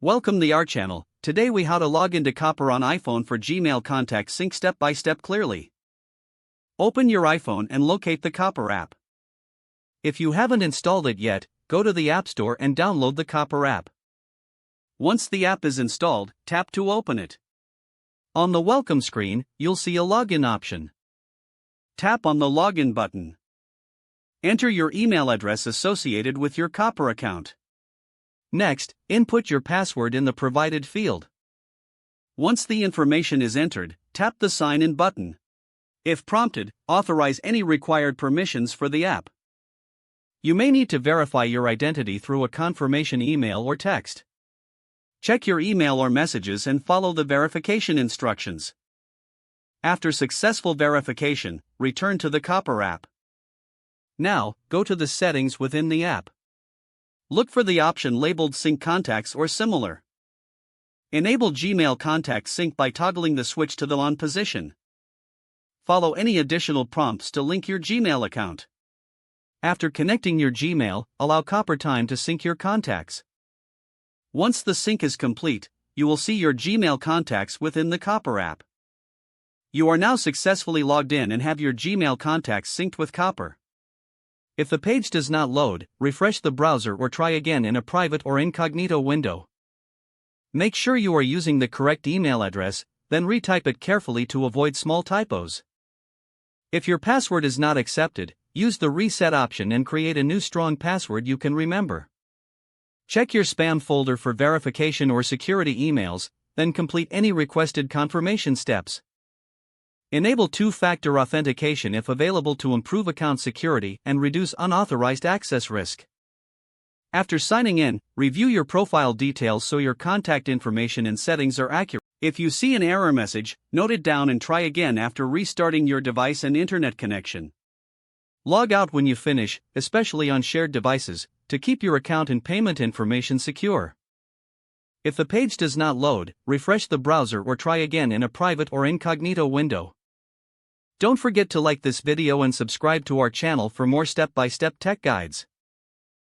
Welcome to our channel. Today we how to log into Copper on iPhone for Gmail contact sync step by step clearly. Open your iPhone and locate the Copper app. If you haven't installed it yet, go to the App Store and download the Copper app. Once the app is installed, tap to open it. On the welcome screen, you'll see a login option. Tap on the login button. Enter your email address associated with your Copper account. Next, input your password in the provided field. Once the information is entered, tap the Sign In button. If prompted, authorize any required permissions for the app. You may need to verify your identity through a confirmation email or text. Check your email or messages and follow the verification instructions. After successful verification, return to the Copper app. Now, go to the settings within the app. Look for the option labeled Sync Contacts or similar. Enable Gmail Contact Sync by toggling the switch to the on position. Follow any additional prompts to link your Gmail account. After connecting your Gmail, allow Copper time to sync your contacts. Once the sync is complete, you will see your Gmail contacts within the Copper app. You are now successfully logged in and have your Gmail contacts synced with Copper. If the page does not load, refresh the browser or try again in a private or incognito window. Make sure you are using the correct email address, then retype it carefully to avoid small typos. If your password is not accepted, use the reset option and create a new strong password you can remember. Check your spam folder for verification or security emails, then complete any requested confirmation steps. Enable two-factor authentication if available to improve account security and reduce unauthorized access risk. After signing in, review your profile details so your contact information and settings are accurate. If you see an error message, note it down and try again after restarting your device and internet connection. Log out when you finish, especially on shared devices, to keep your account and payment information secure. If the page does not load, refresh the browser or try again in a private or incognito window. Don't forget to like this video and subscribe to our channel for more step-by-step tech guides.